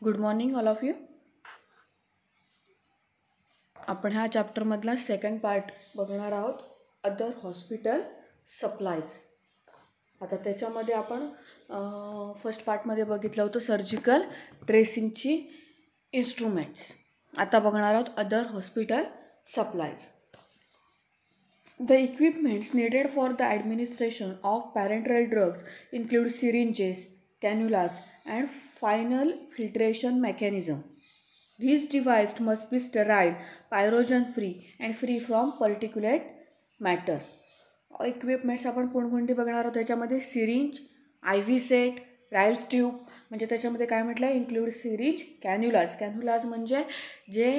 Good morning all of you. आपण ह्या चॅप्टरमधला second part बघणार आहोत, अदर हॉस्पिटल सप्लायज. आता त्याच्यामध्ये आपण फर्स्ट पार्टमध्ये बघितलं होतं सर्जिकल ड्रेसिंगची इन्स्ट्रुमेंट्स. आता बघणार आहोत other hospital supplies. The equipments needed for the administration of parenteral drugs include syringes, cannulas, and final filtration mechanism. These devices must be sterile, pyrogen-free, and free from particulate matter. Equipments आपण कोणकोणती बघणार आहोत त्याच्यामध्ये syringe, I V set, Royals tube, म्हणजे त्याच्यामध्ये काय म्हटलं आहे, इन्क्लूड सिरिंज, कॅन्युलाज. कॅन्युलाज म्हणजे जे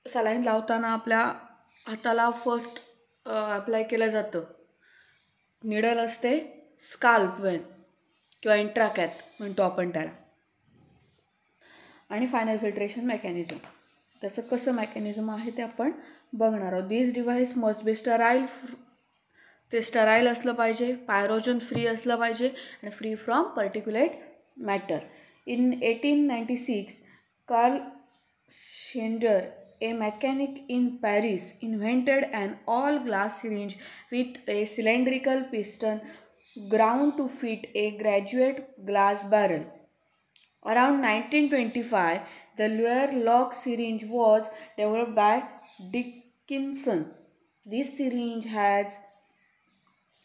सलाईन लावताना आपल्या हाताला फर्स्ट अप्लाय केलं जातं. निडल असते स्काल्प वेन किंवा इंट्राकॅथ म्हणतो आपण त्याला. आणि फायनल फिल्ट्रेशन मेकॅनिझम, त्याचं कसं मेकॅनिझम आहे ते आपण बघणार आहोत. This device must be sterile, ते स्टराईल असलं पाहिजे, पायरोजन फ्री असलं पाहिजे आणि free from particulate matter. In 1896 Karl Schneider, a mechanic in Paris, invented an all-glass syringe with a cylindrical piston ground to fit a graduate glass barrel. Around 1925, the Luer-Lock syringe was developed by Dickinson. This syringe has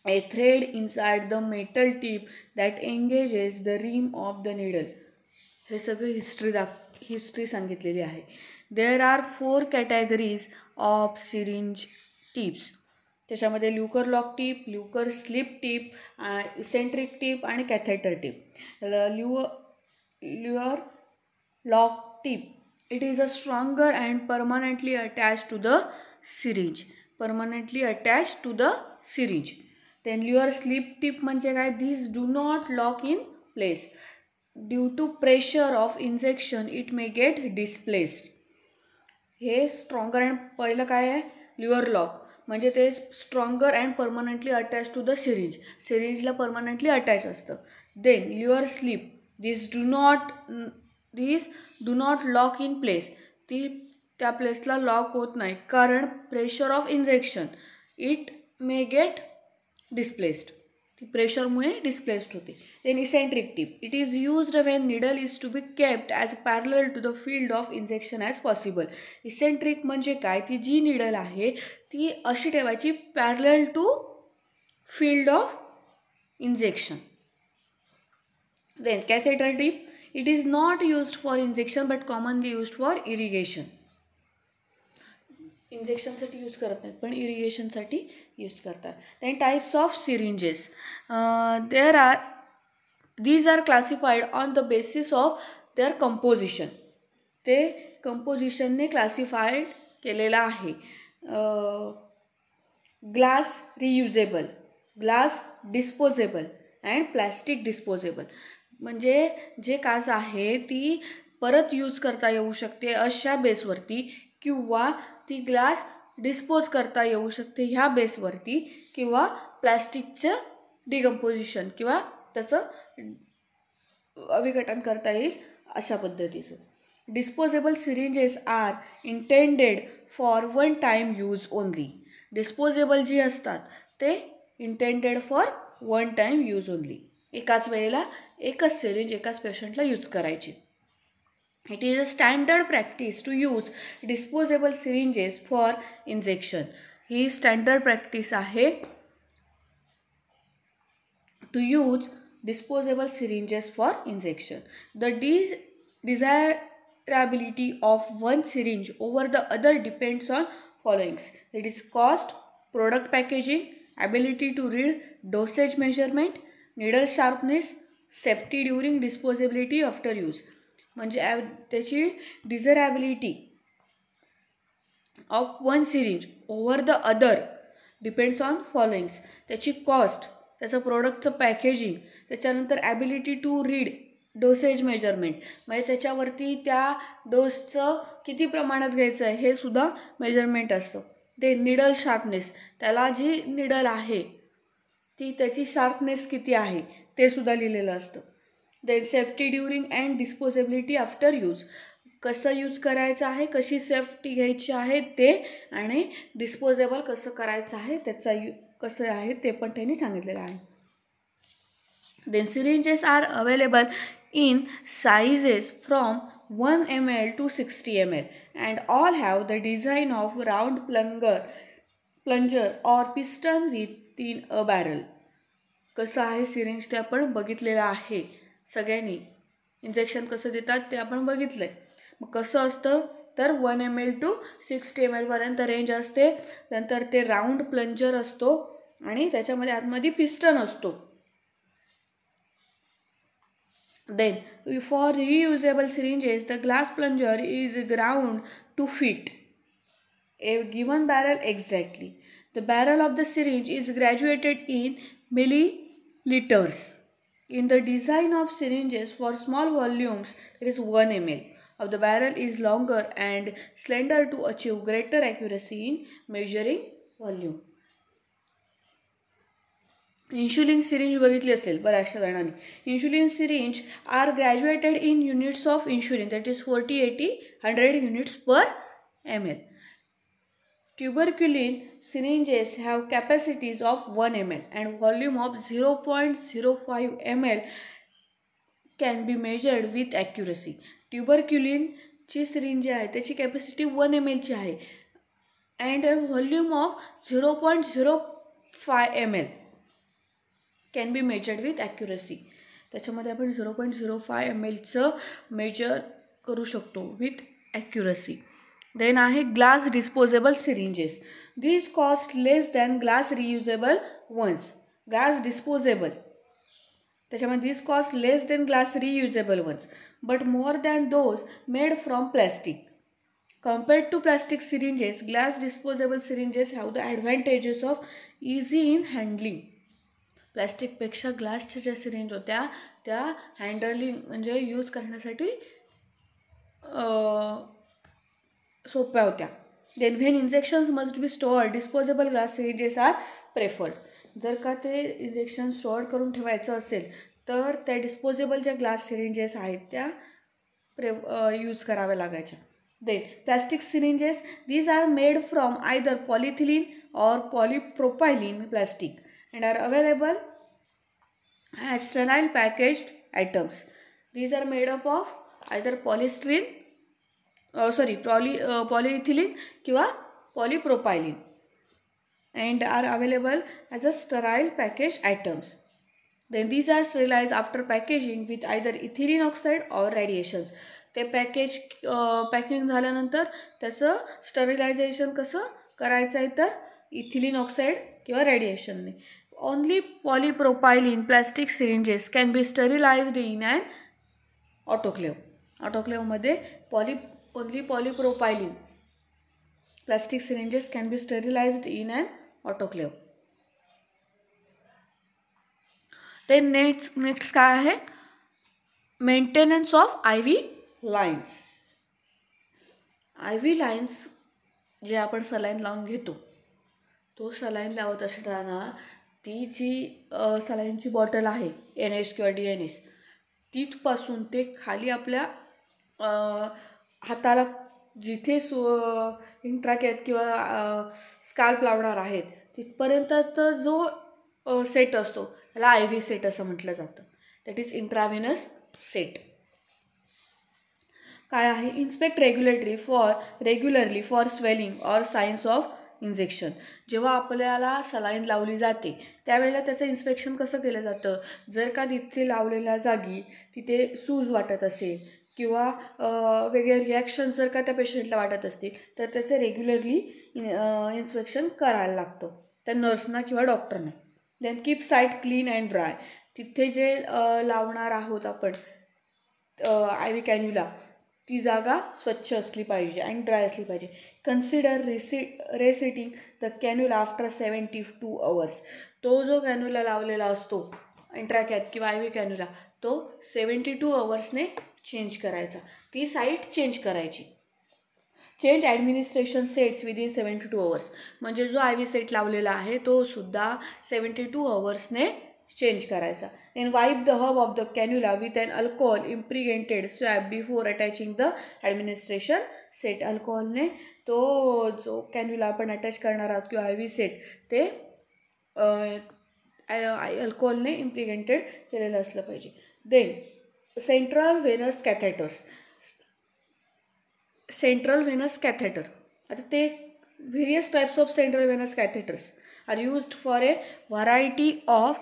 a thread inside the metal tip that engages the rim of the needle. हे सगळं history सांगितलेली आहे. There are 4 categories of syringe tips. त्याच्यामध्ये liquor lock tip, liquor slip tip, eccentric tip आणि catheter tip. ल्युअर lock tip, it is a stronger and permanently attach to the syringe. Permanently attach to the syringe. Then luer slip tip म्हणजे काय, दिस do not lock in place. Due to pressure of injection it may get displaced. हे stronger and, पहिलं काय आहे ल्युअर lock म्हणजे ते stronger and permanently attach to the syringe. सिरिंजला permanently attach असतं. Then luer slip, this do not lock in place. ती त्या प्लेसला लॉक होत नाही कारण pressure of injection it may get displaced. ती प्रेशरमुळे डिस्प्लेस्ड होते. Then eccentric tip, it is used when needle is to be kept as parallel to the field of injection as possible. Eccentric म्हणजे काय, ती जी निडल आहे ती अशी ठेवायची parallel to field of injection. Then catheter tip, it is not used for injection but commonly used for irrigation. इंजेक्शनसाठी use करत नाहीत पण इरिगेशनसाठी यूज करतात. Then types of syringes, these are classified on the basis of their composition. ते कंपोजिशनने classified केलेला आहे. Glass reusable, glass disposable and plastic disposable. म्हणजे जे काच आहे ती परत यूज करता येऊ शकते अशा बेसवरती, किंवा ती ग्लास डिस्पोज करता येऊ शकते ह्या बेसवरती, किंवा प्लॅस्टिकचं डिकम्पोजिशन किंवा त्याचं अविघटन करता येईल अशा पद्धतीचं. Disposable syringes are intended for one time use only. Disposable जी असतात ते intended for one time use only. एकाच वेळेला एकच सिरिंज एकाच पेशंटला यूज करायची. It is a standard practice to use disposable syringes for injection. ही स्टँडर्ड प्रॅक्टिस आहे to use disposable syringes for injection. The desirability of one syringe over the other depends on followings. It is cost, product packaging, ability to read dosage measurement, needle sharpness, safety during disposability after use. म्हणजे त्याची desirability of one syringe over the other depends on followings. त्याची cost, त्याचं प्रोडक्टचं packaging, त्याच्यानंतर ability to read dosage measurement, म्हणजे त्याच्यावरती त्या डोसचं किती प्रमाणात घ्यायचं आहे हे सुद्धा मेजरमेंट असतं. ते निडल शार्पनेस, त्याला जी निडल आहे ती त्याची शार्पनेस किती आहे ते सुद्धा लिहिलेलं असतं. Then safety during and disposability after use, कसं यूज करायचं आहे, कशी सेफ्टी घ्यायची आहे ते, आणि डिस्पोजेबल कसं करायचं आहे त्याचा कसं आहे ते पण त्यांनी सांगितलेलं आहे. Then syringes are available in sizes from 1 ml to 60 ml and all have the design of round plunger or piston within a barrel. कसं आहे सिरिंज ते आपण बघितलेलं आहे सगळ्यांनी. इंजेक्शन कसं देतात ते आपण बघितलं आहे. मग कसं असतं तर 1 ml to 60 ml पर्यंत रेंज असते. नंतर ते राऊंड प्लंजर असतो आणि त्याच्यामध्ये आतमध्ये पिस्टन असतो. Then, for reusable syringes, the glass plunger is ground to fit a given barrel exactly. The barrel of the syringe is graduated in milliliters. In the design of syringes for small volumes, it is 1 ml of the barrel is longer and slender to achieve greater accuracy in measuring volume. Insulin syringe बघितली असेल बऱ्याचशा जणांनी. Insulin syringe are graduated in units of insulin, that is 40, 80, 100 units per ml. Tuberculin syringes have capacities of 1 ml and volume of 0.05 ml can be measured with accuracy. ट्युबरक्युलिनची syringe जी आहे त्याची capacity 1 ml ची आहे and volume of 0.05 ml can be measured with accuracy. त्याच्यामध्ये आपण 0.05 mlचं measure करू शकतो विथ ॲक्युरसी. देन आहे glass disposable syringes. These cost less than glass reusable ones. Glass disposable त्याच्यामध्ये these cost less than glass reusable ones but more than those made from plastic. Compared to plastic syringes, glass disposable syringes have the advantages of easy in handling. प्लॅस्टिकपेक्षा ग्लासच्या ज्या syringe होत्या त्या handling म्हणजे use करण्यासाठी सोप्या होत्या. Then when injections must be stored, disposable glass syringes are preferred. जर का ते इंजेक्शन स्टोअर करून ठेवायचं असेल तर त्या डिस्पोजेबल ज्या ग्लास सिरिंजेस आहेत त्या यूज कराव्या लागायच्या. Then plastic syringes, these are made from either polyethylene or polypropylene plastic and are available as sterile packaged items. These are made up of either polyethylene किंवा polypropylene and are available as a sterile packaged items. Then these are sterilized after packaging with either ethylene oxide or radiations. ते packing झाल्यानंतर त्याचं स्टरिलायझेशन कसं करायचं आहे तर ethylene oxide किंवा रेडिएशनने. Only polypropylene plastic syringes can be sterilized in and autoclave. ऑटोक्लेव्हमध्ये only polypropylene plastic syringes can be sterilized in and autoclave. ते नेक्स्ट काय आहे maintenance of IV lines. IV lines जे आपण सलाईन लावून घेतो तो सलाईन लावत असताना ती जी सलाईनची बॉटल आहे NS किंवा DNS तिथपासून ते खाली आपल्या हाताला जिथे इंट्राकॅट किंवा स्काल्प लावणार आहेत तिथपर्यंतचा जो सेट असतो त्याला IV सेट असं म्हटलं जातं. That is intravenous set. काय आहे inspect regularly for swelling or science of injection. जेव्हा आपल्याला सलाईन लावली जाते त्यावेळेला त्याचं इन्स्पेक्शन कसं केलं जातं. जर का तिथे लावलेल्या जागी तिथे सूज वाटत असेल किंवा वेगळे रिॲक्शन जर का त्या पेशंटला वाटत असतील तर त्याचं रेग्युलरली इन्स्पेक्शन करायला लागतं त्या नर्सना किंवा डॉक्टरना. Then keep site clean and dry. तिथे जे लावणार आहोत आपण IV कॅन्युला ती जागा स्वच्छ असली पाहिजे आणि ड्राय असली पाहिजे. Consider resiting the cannula after 72 hours. तो जो कॅन्युला लावलेला असतो इंट्राकॅट किंवा IV कॅन्युला तो 72 hours चेंज करायचा. ती साईट चेंज करायची. Change administration sets within 72 hours. म्हणजे जो IV सेट लावलेला आहे तो सुद्धा 72 hours चेंज करायचा. Then wipe the hub of the cannula with an alcohol impregnated swab before attaching the administration set. Alcohol ने तो जो कॅन्युला आपण अटॅच करणार आहोत किंवा IV सेट ते अल्कोहोलने इम्प्रिगेंटेड केलेलं असलं पाहिजे. Then central venous catheters. Central venous catheter, आता ते various types of central venous catheters are used for a variety of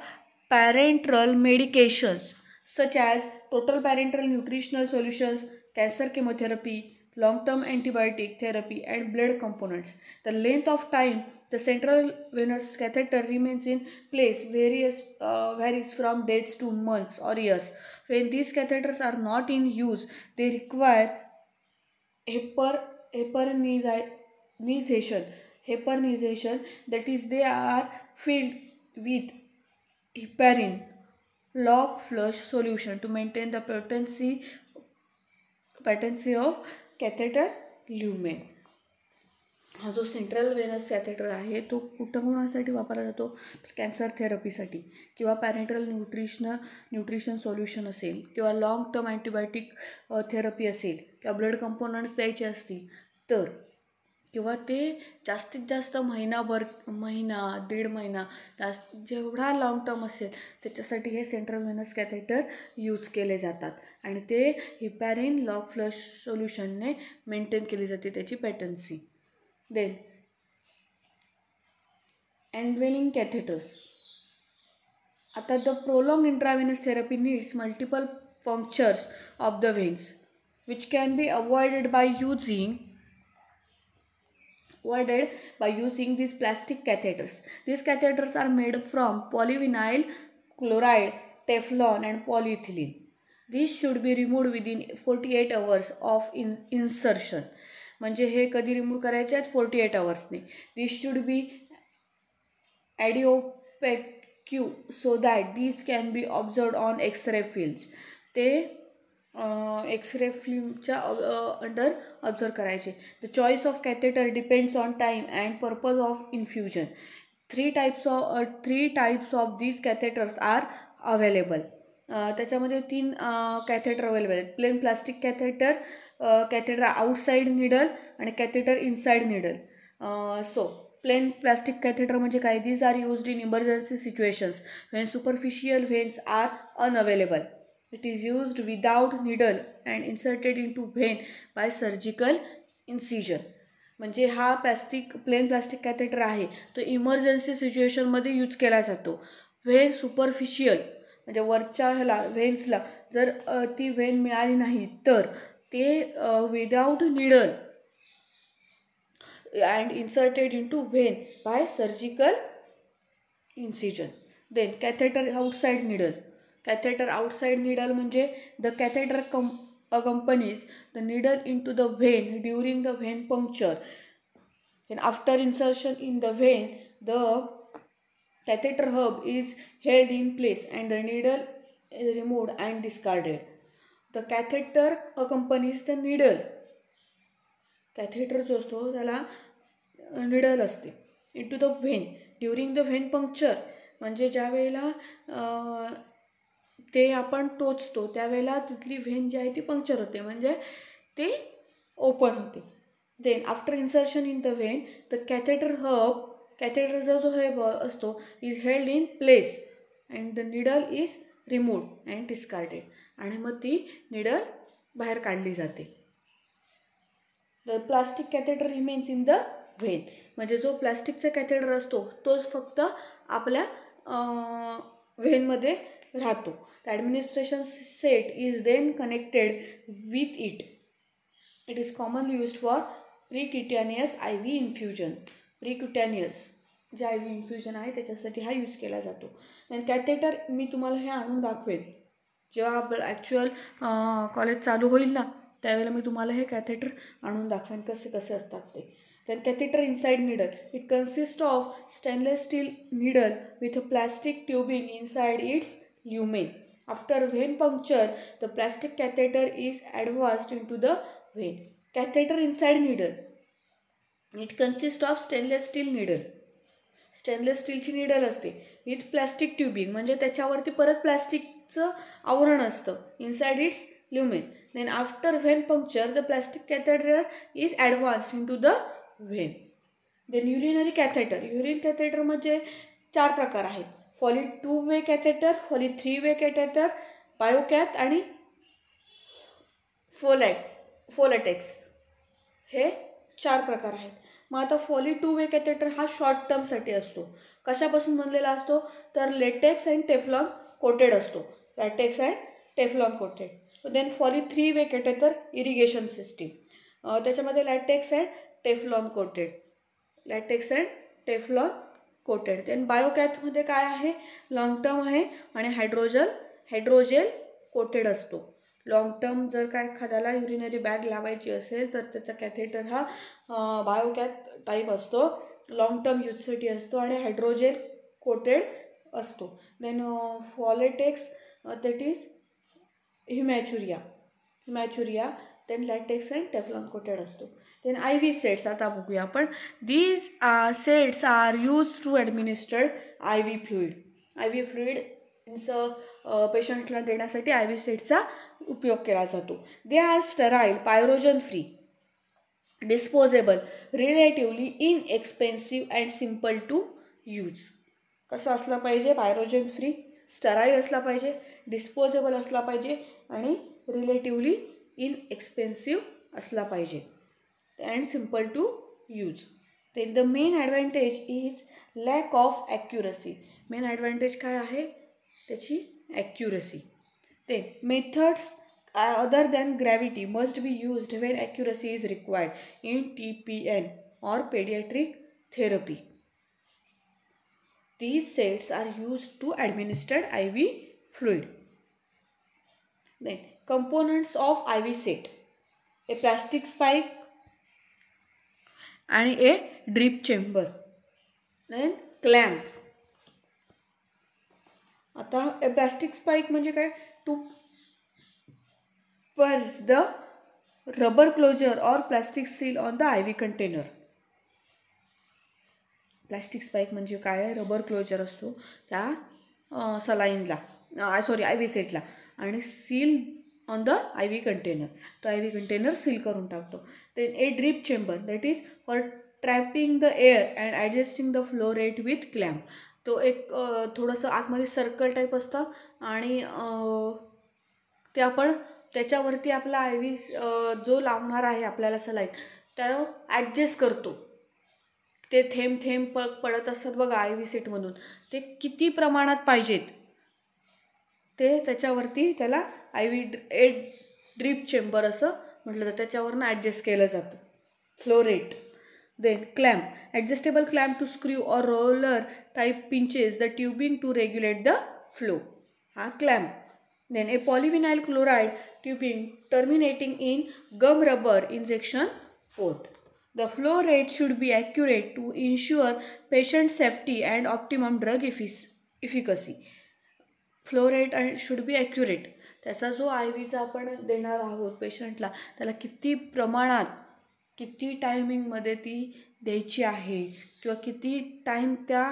parenteral medications such as total parenteral nutritional solutions, cancer chemotherapy, long-term antibiotic therapy, and blood components. The length of time the central venous catheter remains in place varies from days to months or years. When these catheters are not in use, they require heparinization, that is, they are filled with heparin log flush solution to maintain the patency of catheter lumen. हा जो central venous catheter आहे तो कुठं वापरला जातो तर cancer थेरपीसाठी किंवा parental nutrition solution असेल किंवा लॉंग टर्म अँटीबायोटिक थेरपी असेल किंवा ब्लड कंपोनंट्स द्यायचे असतील तर किंवा ते जास्तीत जास्त दीड महिना जेवढा लॉंग टर्म असेल त्याच्यासाठी हे सेंट्रल व्हेनस कॅथेटर यूज केले जातात आणि ते हिपॅरिन लॉग फ्लश सोल्युशनने मेंटेन केली जाते त्याची पॅटन्सी. Then indwelling catheters. आता the prolonged intravenous therapy needs multiple punctures of the veins which can be avoided by using these plastic catheters. These catheters are made from polyvinyl chloride, Teflon and polyethylene. These should be removed within 48 hours of insertion. म्हणजे हे कधी remove करायचे आहेत 48 hours. These should be adiabatic so that these can be observed on X-ray films. ते X ray फिल्मच्या under observe करायचे. The choice of catheter depends on time and purpose of infusion. Three types of these catheters are available. त्याच्यामध्ये 3 catheter available आहेत. Plain plastic catheter, catheter outside needle आणि catheter inside needle. So plain plastic catheter म्हणजे काय? These are used in emergency situations when superficial veins are unavailable. It is used without needle and inserted into vein by surgical incision. म्हणजे हा plain plastic catheter आहे तो emergency सिच्युएशनमध्ये use केला जातो. When superficial म्हणजे वरच्या व्हेन्सला जर ती व्हेन मिळाली नाही तर ते without needle and inserted into when by surgical incision. Then catheter outside needle. Catheter outside needle म्हणजे the catheter accompanies the needle into the vein during the vein puncture. And after insertion in the vein, the catheter hub is held in place and the needle is removed and discarded. The catheter accompanies the needle. Catheter जो असतो त्याला needle असते into the vein during the vein puncture. म्हणजे ज्या वेळेला ते आपण टोचतो त्यावेळेला तिथली व्हेन जी आहे ती पंक्चर होते म्हणजे ते ओपन होते. Then after insertion in the vein the कॅथेटरचा जो हब असतो is held in place and the needle is removed and discarded. आणि मग ती निडल बाहेर काढली जाते. The plastic catheter remains in the vein. म्हणजे जो प्लास्टिकचा कॅथेटर असतो तोच फक्त आपल्या व्हेनमध्ये राहतो. The administration set is then connected with it. It is commonly used for percutaneous IV infusion. Percutaneous जे IV इन्फ्युजन आहे त्याच्यासाठी हा यूज केला जातो. आणि कॅथेटर मी तुम्हाला हे आणून दाखवेन जेव्हा आपलं ॲक्च्युअल कॉलेज चालू होईल ना त्यावेळेला मी तुम्हाला हे कॅथेटर आणून दाखवेन कसे कसे असतात ते. Then catheter inside needle. It consists of stainless steel needle with a plastic tubing inside its lumen. After vein puncture, the plastic catheter is advanced into the vein. Catheter inside needle. It consists of stainless steel needle stainless स्टीलची needle असते with plastic tubing, म्हणजे त्याच्यावरती परत प्लॅस्टिकचं आवरण असतं inside its lumen. Then after vein puncture the plastic catheter is advanced in to the vein. Then urinary catheter. Urine catheter म्हणजे 4 प्रकार आहेत. Foley 2 way catheter, Foley 3 way catheter, Biocath आणि फोलॅटेक्स, हे 4 प्रकार आहेत. मग आता फॉली 2 वे कॅथेटर हा शॉर्ट टर्मसाठी असतो. कशापासून बनलेला असतो तर लेटेक्स अँड टेफ्लॉन कोटेड असतो. Latex and Teflon coated. Then Foley 3 way catheter irrigation system, त्याच्यामध्ये latex and Teflon coated, latex and Teflon coated. Then बायोकॅथमध्ये काय आहे, लॉंग टर्म आहे आणि हायड्रोजेल कोटेड असतो. लॉंग टर्म जर काय एखाद्याला युरिनरी बॅग लावायची असेल तर त्याचा कॅथेटर हा बायोकॅथ टाईप असतो, लॉंग टर्म यूजसाठी असतो आणि हायड्रोजेल कोटेड असतो. Then Folatex that is hematuria, then latex and Teflon coated असतो. देन IV सेट्स आता बघूया आपण. These sets are use to administered IV fluid. IV fluid पेशंटला देण्यासाठी IV सेटचा उपयोग केला जातो. They are sterile, pyrogen free, disposable, relatively inexpensive and simple to use. कसं असलं पाहिजे, पायरोजन फ्री, स्टराईल असला पाहिजे, डिस्पोजेबल असला पाहिजे आणि रिलेटिव्हली इनएक्सपेन्सिव्ह असला पाहिजे and simple to use. Then the main advantage is lack of accuracy. Main advantage काय आहे त्याची accuracy. Then methods other than gravity must be used when accuracy is required in TPN or pediatric therapy. These sets are used to administer IV fluid. Then components of IV set: a plastic spike and a drip chamber. Then clamp. आता a plastic spike म्हणजे काय, to purge the rubber closure or plastic seal on the IV container. Plastic spike म्हणजे काय, rubber closure असतो त्या सलाईनला, IV सेटला, आणि seal on the IV container, तो IV कंटेनर सील करून टाकतो. Then a drip chamber that is for trapping the air and adjusting the flow rate with clamp. तो एक थोडंसं आतमध्ये सर्कल टाईप असतं आणि ते आपण त्याच्यावरती आपला IV जो लावणार आहे आपल्याला सलाईन त्या ॲडजस्ट करतो. ते थेंब थेंब पडत असतात बघा IV सेटमधून, ते किती प्रमाणात पाहिजेत ते त्याच्यावरती त्याला ए ड्रीप चेंबर असं म्हटलं जातं, त्याच्यावरनं ॲडजस्ट केलं जातं flow rate. Then clamp, adjustable clamp to screw or roller type pinches the tubing to regulate the flow, हा clamp. Then a polyvinyl chloride tubing terminating in gum rubber injection port. The flow rate should be accurate to ensure patient safety and optimum drug efficacy. Flow rate should be accurate. त्याचा जो IVचा आपण देणार आहोत पेशंटला त्याला किती प्रमाणात किती टायमिंगमध्ये ती द्यायची आहे किंवा किती टाईम त्या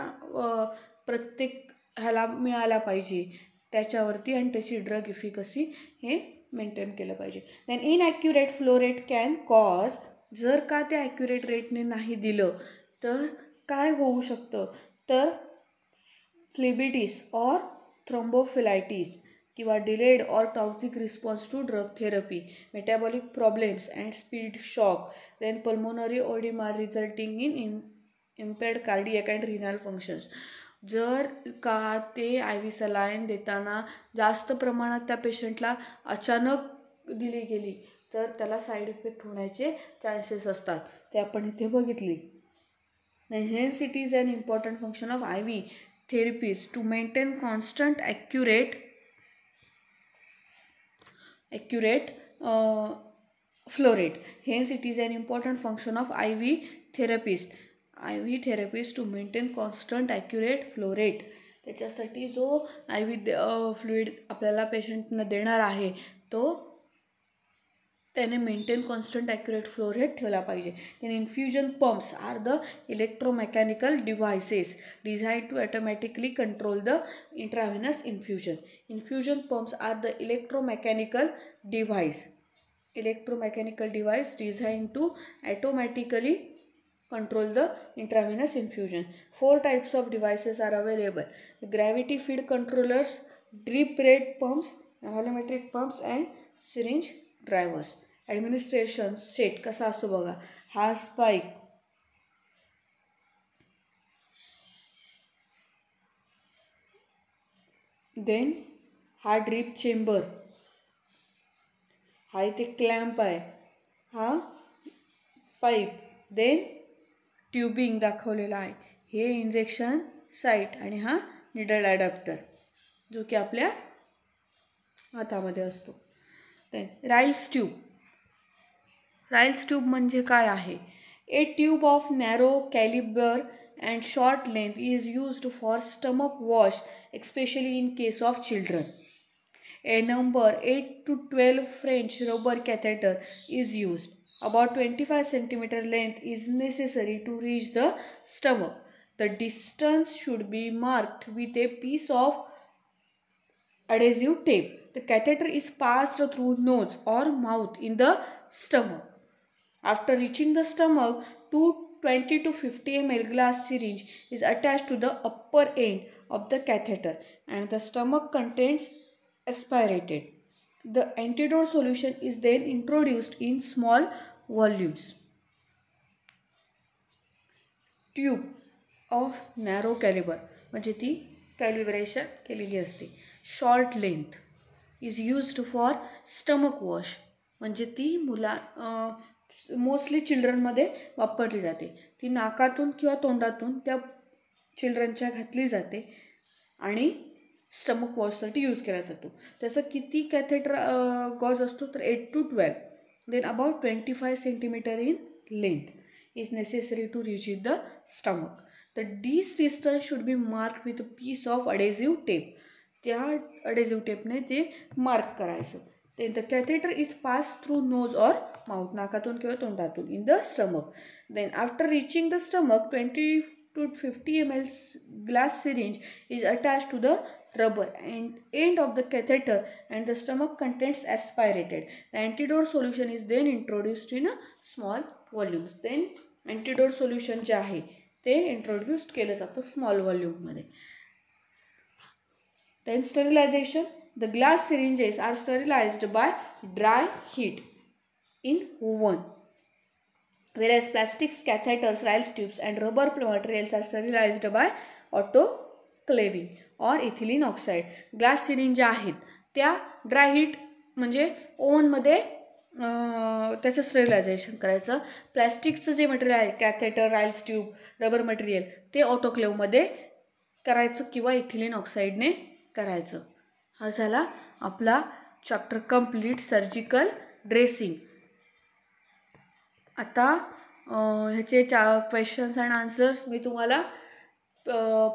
प्रत्येक ह्याला मिळाला पाहिजे त्याच्यावरती आणि त्याची ड्रग इफिकसी हे मेंटेन केलं पाहिजे. Then inaccurate flow rate can cause, जर का ते ॲक्युरेट रेटने नाही दिलं तर काय होऊ शकतं तर फ्लेबिटिस ऑर थ्रोम्बोफिलायटिस किंवा delayed or toxic response to drug therapy, metabolic problems and speed shock, then pulmonary oedema resulting in impaired cardiac and renal functions. जर का ते IV सलाईन देताना जास्त प्रमाणात त्या पेशंटला अचानक दिली गेली तर त्याला साईड इफेक्ट होण्याचे चान्सेस असतात, ते आपण इथे बघितली. Hence it is an important function of IV therapies to maintain constant accurate flow rate. Hence it is an important function of IV therapies to maintain constant accurate flow rate. त्याच्यासाठी जो IV fluid आपल्याला पेशंटनं देणार आहे तो त्याने maintain constant accurate flow rate ठेवला पाहिजे. then infusion pumps are the electromechanical devices designed to automatically control the intravenous infusion. Infusion pumps are the electromechanical device designed to automatically control the intravenous infusion. 4 types of devices are available: gravity feed controllers, drip rate pumps, volumetric pumps and syringe drivers. Administration set कसा असतो बघा. हा spike, then हा drip chamber, हा इथे clamp आहे, हा pipe, then tubing दाखवलेला आहे, हे इंजेक्शन साईट आणि हा निडल ॲडॅप्टर जो की आपल्या हातामध्ये असतो. देन राईल्स ट्यूब म्हणजे काय आहे? ए tube of narrow Calibri and short length is used for stomach wash especially in case of children. A number 8 to 12 French rubber catheter is used. About 25 cm length is necessary to reach the stomach. The distance should be marked with a piece of adhesive tape. The catheter is passed through nose or mouth in the stomach. After reaching the stomach, 20 to 50 ml glass syringe is attached to the upper end of the catheter and the stomach contents aspirated. The antidote solution is then introduced in small volumes. Tube of narrow caliber म्हणजे ती calibration केलेली असते. Short length is used for stomach wash म्हणजे ती mostly चिल्ड्रनमध्ये वापरली जाते. ती नाकातून किंवा तोंडातून त्या चिल्ड्रनच्या घातली जाते आणि स्टमक वॉशसाठी यूज केला जातो. त्याचा किती कॅथेटर गॉज असतो तर 8 to 12. Then about 25 centimetre in length is necessary to reach the stomach. The distance should be mark with a piece of adhesive tape. त्या अडेझिव्ह टेपने ते मार्क करायचं. Then the catheter is pass through nose or mouth नाकातून किंवा तोंडातून in the stomach. Then after reaching the stomach 20 to 50 ml glass syringe is attached to the rubber and end of the catheter and the stomach contents aspirated. The antidote solution is then introduced in a small volumes. Then antidote solution जे आहे ते introduced केलं जातं small व्हॉल्यूममध्ये. Then sterilization. The glass syringes are sterilized by dry heat in oven, whereas plastics, catheters, Ryle's tubes and rubber materials are sterilized by autoclaving or ethylene oxide. Glass syringe ज्या आहेत त्या dry heat म्हणजे ओव्हनमध्ये त्याचं sterilisation करायचं. प्लॅस्टिकचं जे material आहे catheter, राईल्स tube, rubber material ते ऑटोक्लेवमध्ये करायचं किंवा इथिलीन ऑक्साईडने करायचं. हा झाला आपला चॅप्टर कंप्लीट सर्जिकल ड्रेसिंग. आता ह्याचे क्वेश्चन्स अँड आन्सर्स मी तुम्हाला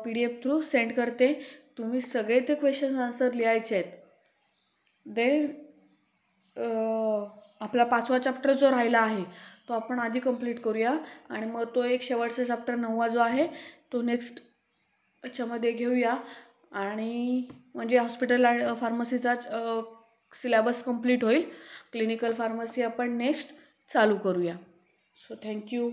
PDF थ्रू सेंड करते. तुम्ही सगळे ते क्वेश्चन्स आन्सर लिहायचे आहेत. देन आपला 5वा चॅप्टर जो राहिला आहे तो आपण आधी कंप्लीट करूया आणि मग तो एक शेवटचा चॅप्टर 9वा जो आहे तो नेक्स्ट याच्यामध्ये घेऊया आणि म्हणजे हॉस्पिटल आणि फार्मसीचा सिलेबस कंप्लीट होईल. क्लिनिकल फार्मसी आपण नेक्स्ट चालू करूया. So thank you.